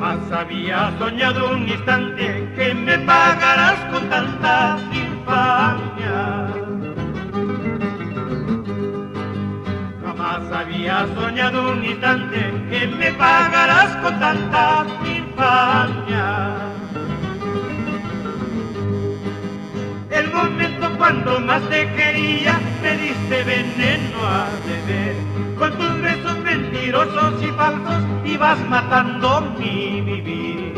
Jamás había soñado un instante que me pagarás con tanta infamia. Jamás había soñado un instante que me pagarás con tanta infamia. El momento cuando más te quería me diste veneno a beber. Con tus besos mentirosos y falsos ibas matando mi vivir.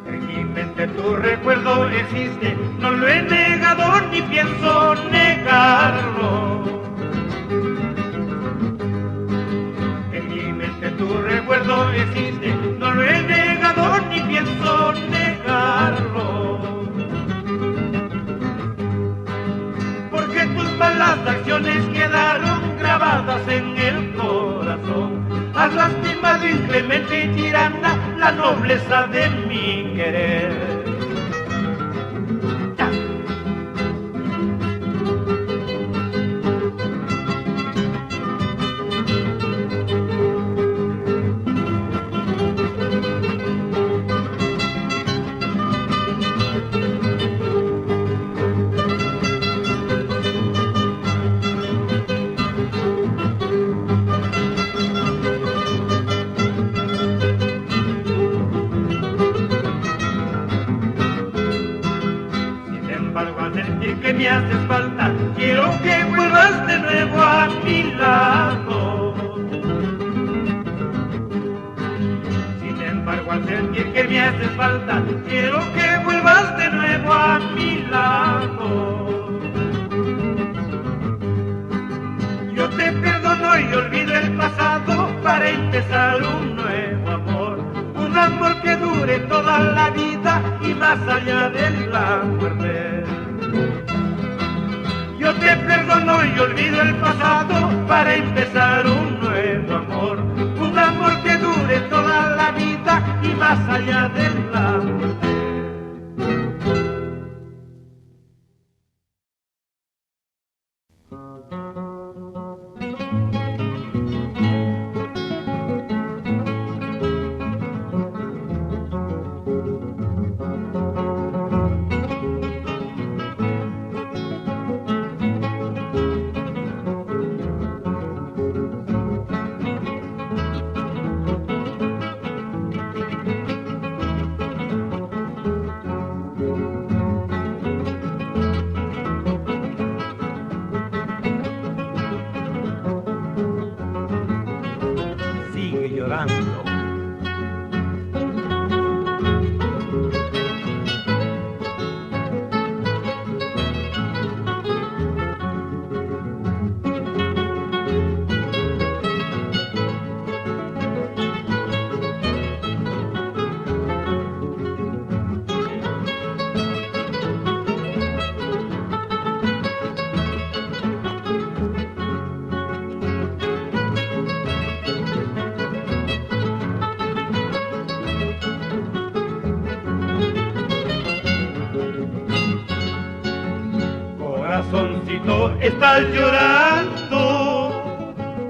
En mi mente tu recuerdo existe, no lo he negado ni pienso negarlo. En mi mente tu recuerdo existe, no lo he negado ni pienso negarlo. Porque tus malas acciones quedaron grabadas en el corazón. Has lastimado inclemente y tirana la nobleza de mi querer. Que me haces falta, quiero que vuelvas de nuevo a mi lado. Sin embargo, al sentir que me haces falta, quiero que vuelvas de nuevo a mi lado. Yo te perdono y olvido el pasado para empezar un nuevo amor. Un amor que dure toda la vida y más allá de la muerte. Yo te perdono y olvido el pasado para empezar un nuevo amor. Un amor que dure toda la vida y más allá de la muerte. Corazoncito, estás llorando,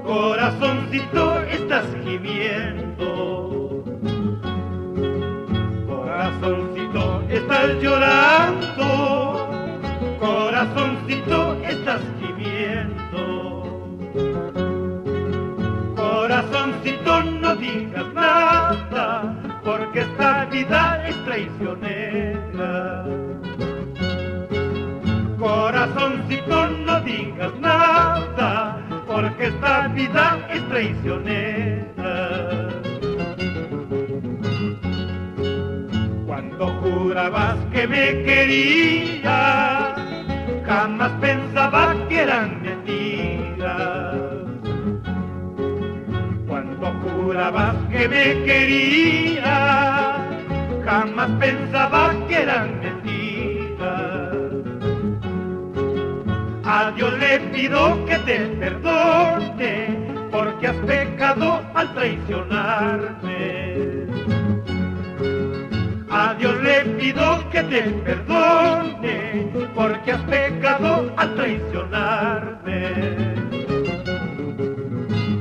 corazoncito, estás gimiendo. Corazoncito, estás llorando, corazoncito, estás gimiendo. Corazoncito, no digas nada, porque esta vida es traicionera. Corazoncito, no digas nada, porque esta vida es traicionera. Cuando jurabas que me querías, jamás pensaba que eran mentiras. Cuando jurabas que me querías, jamás pensaba que eran mentiras. A Dios le pido que te perdone, porque has pecado al traicionarme. A Dios le pido que te perdone, porque has pecado al traicionarme.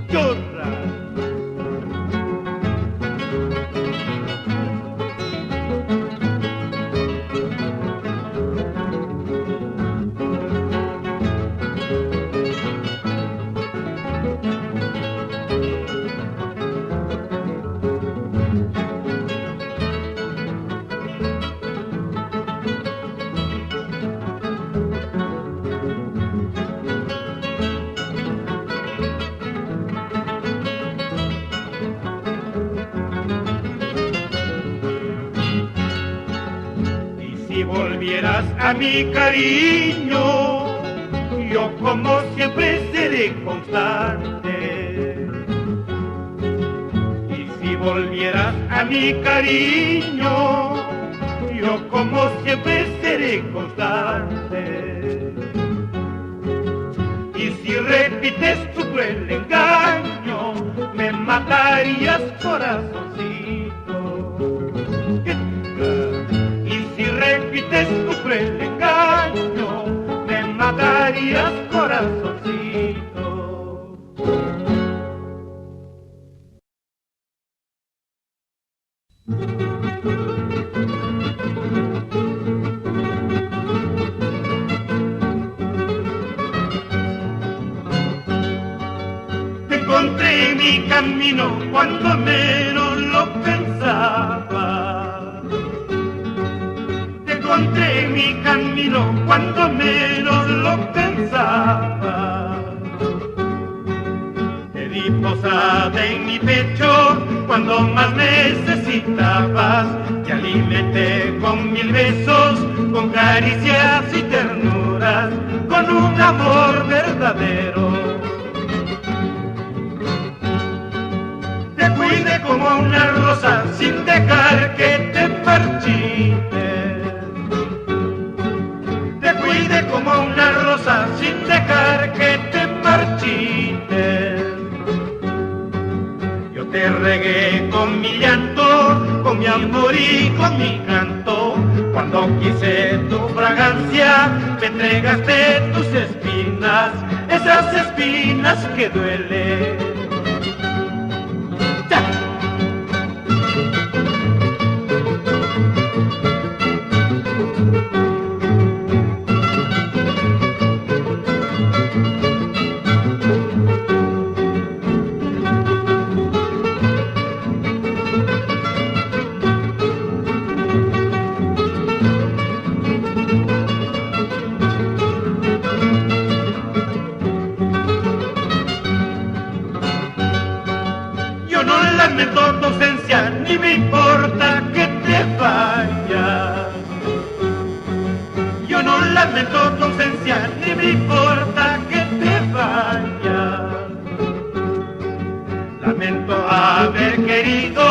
Llora. volvieras a mi cariño, yo como siempre seré constante. Y si volvieras a mi cariño, yo como siempre seré constante. Y si repites tu cruel engaño, me matarías, corazoncito. Y si repites tu cruel engaño, me matarías, corazoncito. Te encontré en mi camino cuando menos lo pensaba. Te encontré en mi camino cuando menos lo pensaba. Te di posada en mi pecho cuando más necesitabas. Te alimenté con 1000 besos, con caricias y ternuras, con un amor verdadero. Te cuidé como una rosa sin dejar que te marchites. Te cuidé como una rosa sin dejar que te marchites. Yo te regué con mi llanto, con mi amor y con mi canto. Cuando quise tu fragancia, me entregaste tus espinas, esas espinas que duelen. Lamento tu ausencia, ni me importa que te vayas. Yo no lamento tu ausencia, ni me importa que te vayas. Lamento haber querido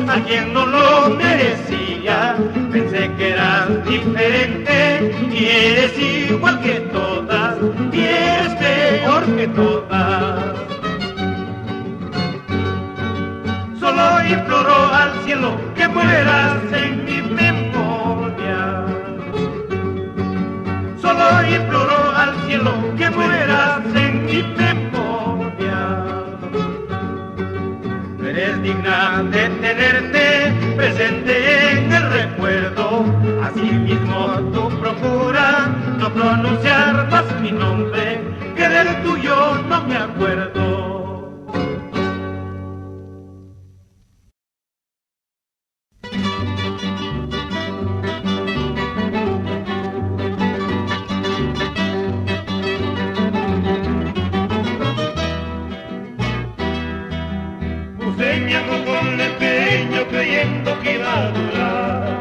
a quien no lo merecía. Pensé que eras diferente y eres igual que todas, y eres peor que todas. Solo imploro al cielo que mueras en mi memoria. Solo imploro al cielo que mueras en mi memoria. No eres digna de tenerte presente en el recuerdo. Asimismo tú procura no pronunciar más mi nombre, que del tuyo no me acuerdo. Soñamos con el empeño creyendo que iba a durar.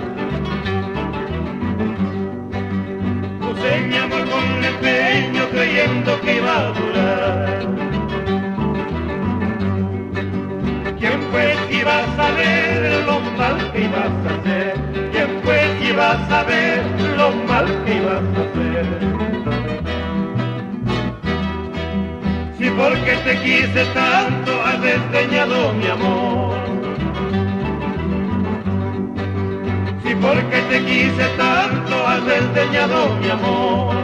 Soñamos con el empeño creyendo que iba a durar. ¿Quién pues iba a saber lo mal que ibas a hacer? ¿Quién pues iba a saber lo mal que ibas a hacer? Si porque te quise tanto has desdeñado mi amor. Si porque te quise tanto has desdeñado mi amor.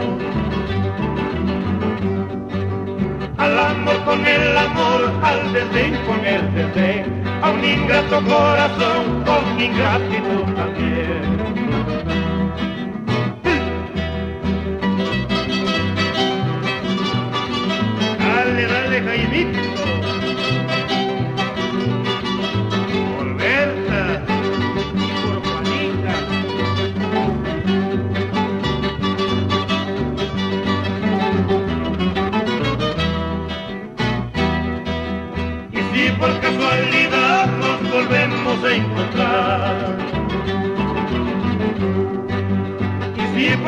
Al amor con el amor, al desdén con el desdén, a un ingrato corazón con ingratitud también. Dale, dale, Jaimito. Por Berta y por Juanita. Y si por casualidad nos volvemos a encontrar,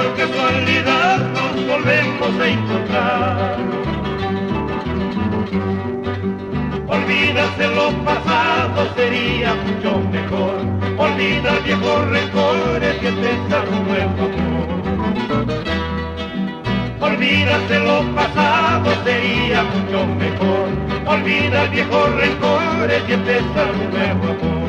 por casualidad nos volvemos a encontrar. Olvídate lo pasado, sería mucho mejor. Olvida viejos rencores y empezar un nuevo amor. Olvídate lo pasado, sería mucho mejor. Olvida viejos rencores y empezar un nuevo amor.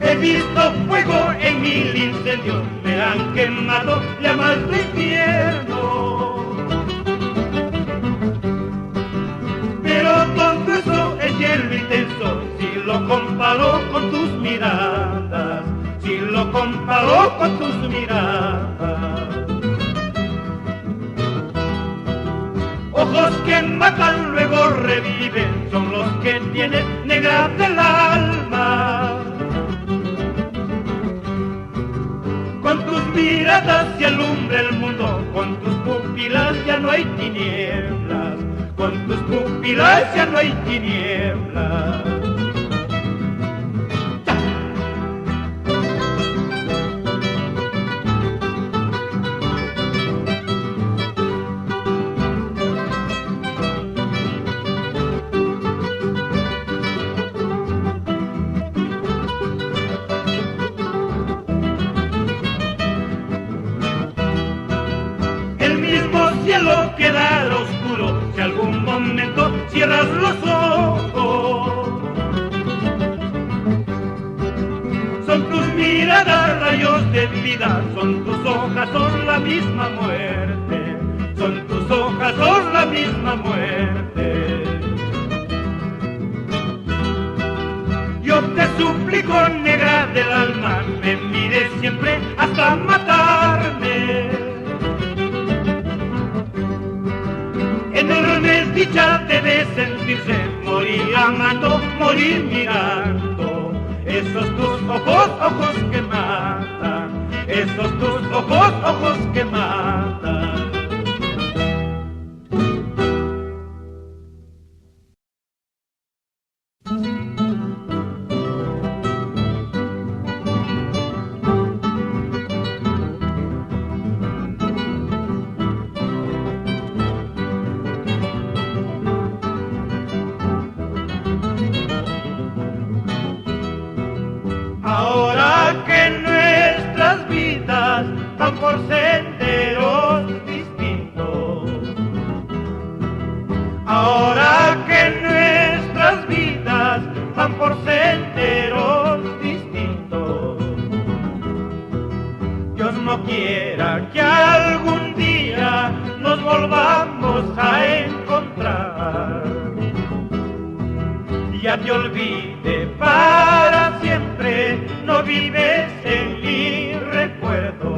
He visto fuego en mil incendios, me han quemado llamas de infierno. Pero todo eso es hielo intenso, si lo comparo con tus miradas, si lo comparo con tus miradas. Ojos que matan luego reviven, son los que tienes negra del alma. Con tus miradas se alumbra el mundo, con tus pupilas ya no hay tinieblas, con tus pupilas ya no hay tinieblas. Cielo quedará oscuro si algún momento cierras los ojos. Son tus miradas rayos de vida, son tus hojas, son la misma muerte, son tus hojas, son la misma muerte. Yo te suplico, negra del alma, me mires siempre hasta matarme. Enorme dicha debe sentirse, morir amando, morir mirando. Esos tus ojos, ojos que matan, esos tus ojos, ojos que matan. Ahora que nuestras vidas van por senderos distintos, ahora que nuestras vidas van por senderos distintos, Dios no quiera que algún día nos volvamos a encontrar. Ya te olvide para siempre, no vives en mi recuerdo.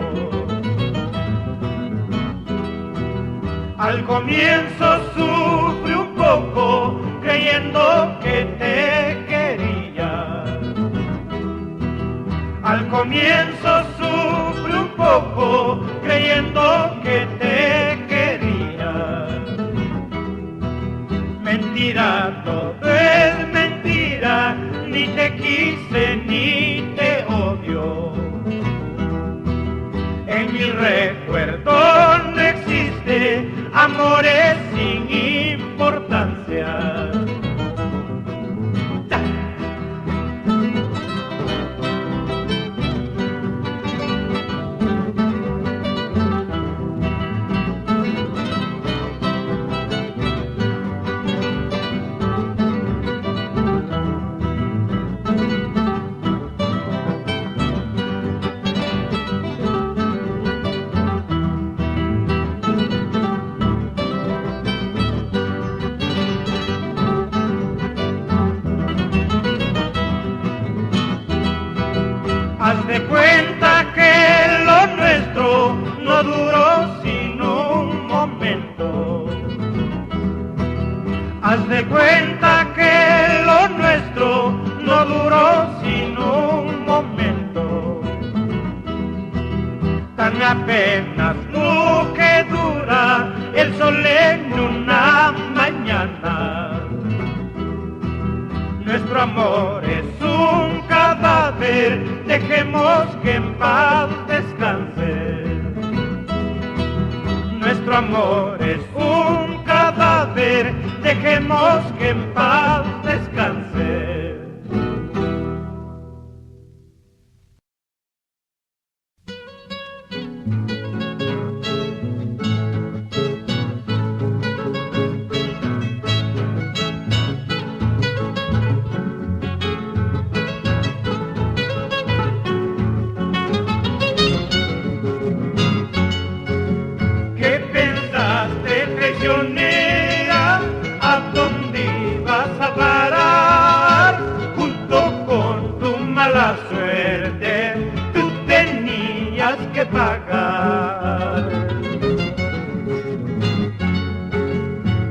Al comienzo sufrí un poco, creyendo que te quería. Al comienzo sufrí un poco, creyendo que te quería. Mentira, todo es mentira, ni te quise ni te odio. En mi recuerdo no existe amores sin importancia. Haz de cuenta que lo nuestro no duró sino un momento, tan apenas lo que dura el sol en una mañana. Nuestro amor es un cadáver, dejemos que en paz descanse. Nuestro amor es un cadáver, dejemos que en paz descanse. ¿A dónde ibas a parar? Junto con tu mala suerte, tú tenías que pagar.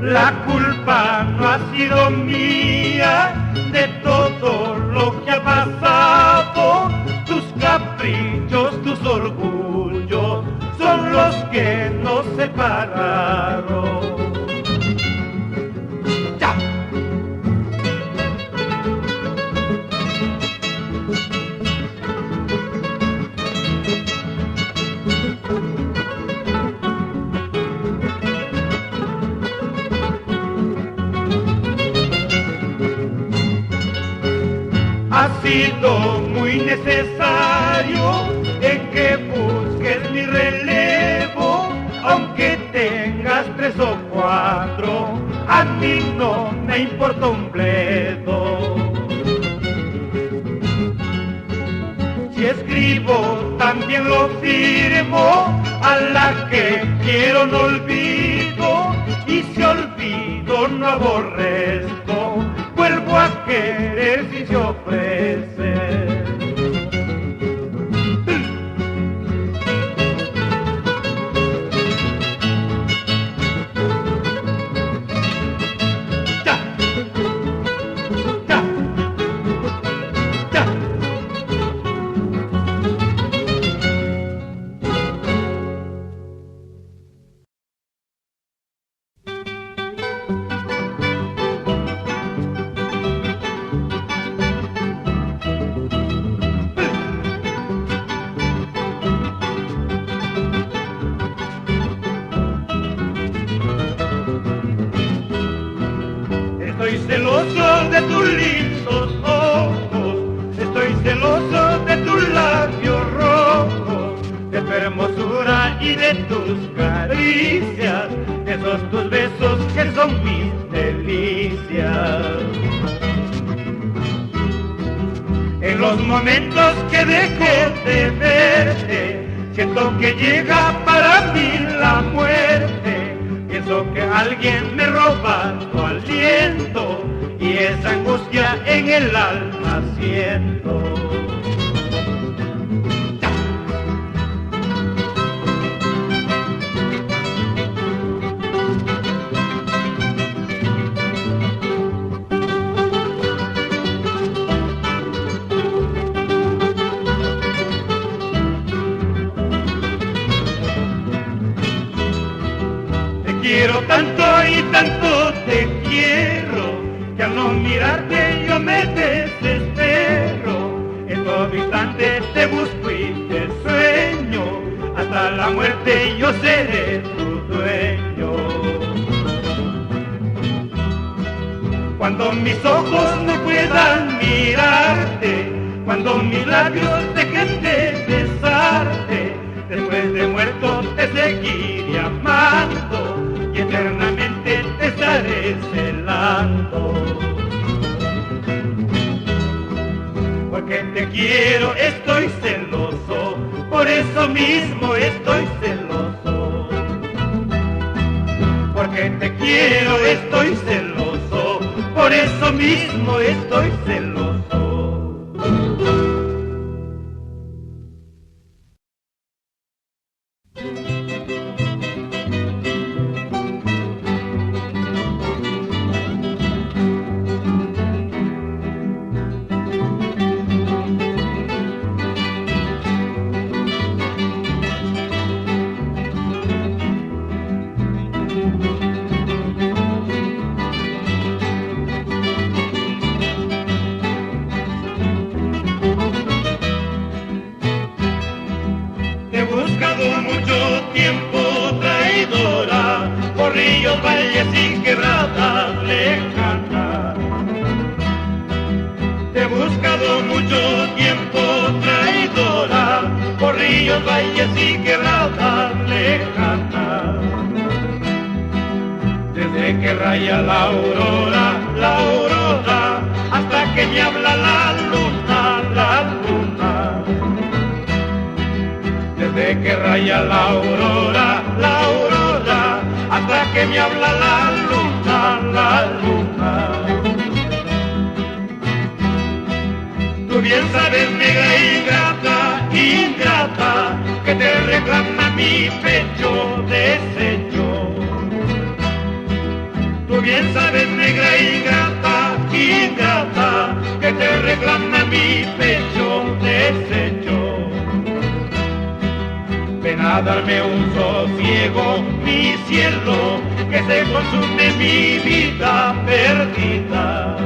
La culpa no ha sido mía de todo lo que ha pasado. Tus caprichos, tus orgullos son los que nos separaron. Ha sido muy necesario en que busques mi relevo, aunque tengas 3 o 4, a mí no me importa un bledo. Si escribo también lo firmo, a la que quiero no olvido, y si olvido no aborrezco, vuelvo a querer si se ofrece. Ya, ya, ya. Estoy celoso de tus lindos ojos, estoy celoso de tus labios rojos, de tu hermosura y de tus caricias, de esos tus besos que son mis delicias. En los momentos que dejo de verte, siento que llega para mí la muerte. Pienso que alguien me roba tu aliento y esa angustia en el alma siento. Quiero tanto y tanto te quiero, que al no mirarte yo me desespero. En todo instante te busco y te sueño, hasta la muerte yo seré tu dueño. Cuando mis ojos no puedan mirarte, cuando mis labios dejen de besarte, después de muerto te seguiré amando y eternamente te estaré celando. Porque te quiero, estoy celoso, por eso mismo estoy celoso. Porque te quiero, estoy celoso, por eso mismo estoy celoso. ríos, valles y quebradas lejanas. Te he buscado mucho tiempo, traidora, por ríos, valles y quebradas lejanas. Desde que raya la aurora, hasta que me habla la luna, la luna. Desde que raya la aurora, hasta que me habla la luna, la luna. Tú bien sabes, negra ingrata, ingrata, que te reclama mi pecho deshecho. Tú bien sabes, negra ingrata, ingrata, que te reclama mi pecho deshecho. Ven a darme un sosiego, mi cielo, que se consume mi vida perdida.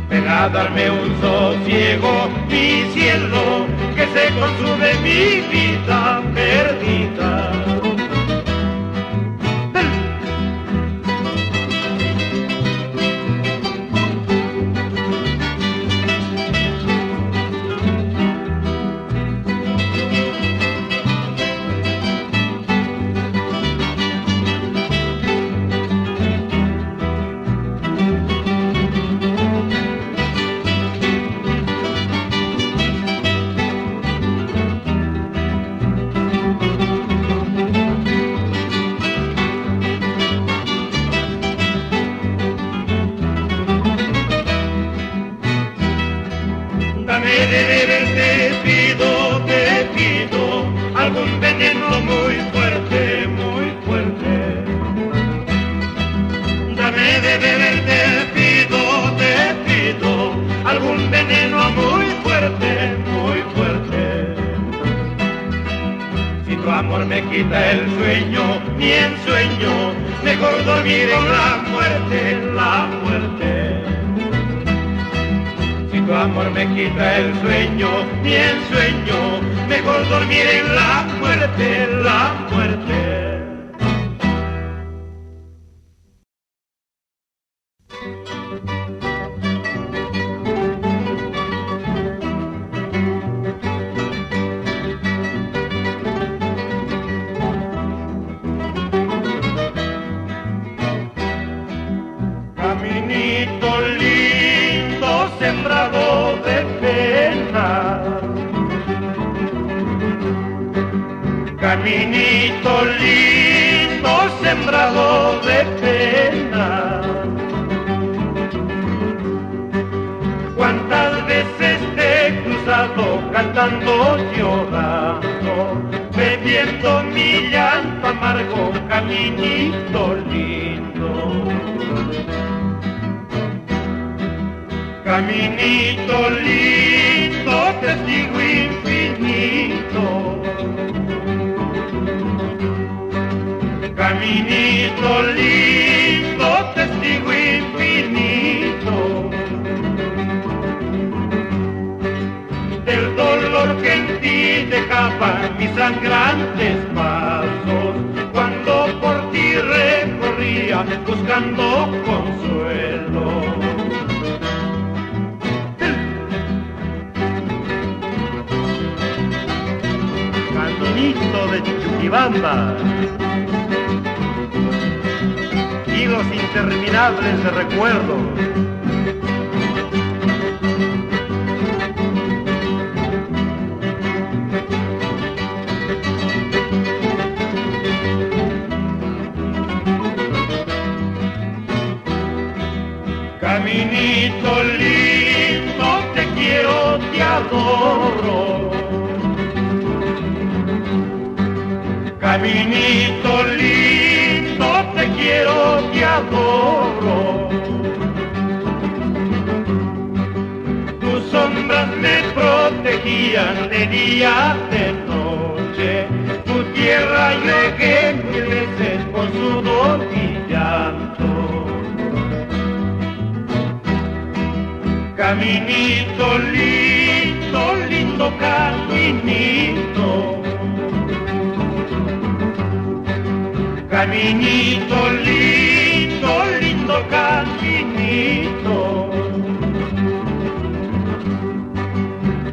Ven a darme un sosiego, mi cielo, que se consume mi vida perdida. De beber te pido, algún veneno muy fuerte, muy fuerte. Dame de beber te pido, algún veneno muy fuerte, muy fuerte. Si tu amor me quita el sueño, mi ensueño, mejor dormir en la muerte, la muerte. Tu amor me quita el sueño, mi ensueño, mejor dormir en la muerte, la muerte. Caminito lindo, sembrado de pena. Caminito lindo, sembrado de pena. Cuántas veces te he cruzado cantando, llorando, bebiendo mi llanto amargo, caminito lindo. Caminito lindo, testigo infinito. Caminito lindo, testigo infinito. Del dolor que en ti dejaban mis sangrantes pasos, cuando por ti recorría buscando consuelo. Caminito de Chuquibamba, hilos interminables de recuerdos. Caminito lindo, te quiero, te adoro. Caminito lindo, te quiero, te adoro. Tus sombras me protegían de día, de noche. Tu tierra llegué mil veces con sudor y llanto. Caminito lindo, lindo caminito. Caminito lindo, lindo caminito.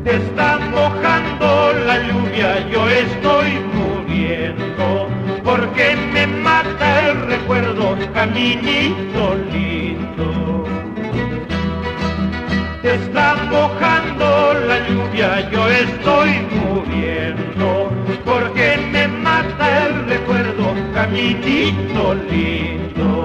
Te está mojando la lluvia, yo estoy muriendo, porque me mata el recuerdo, caminito lindo. Te está mojando la lluvia, yo estoy muriendo, porque me mata el recuerdo, caminito lindo.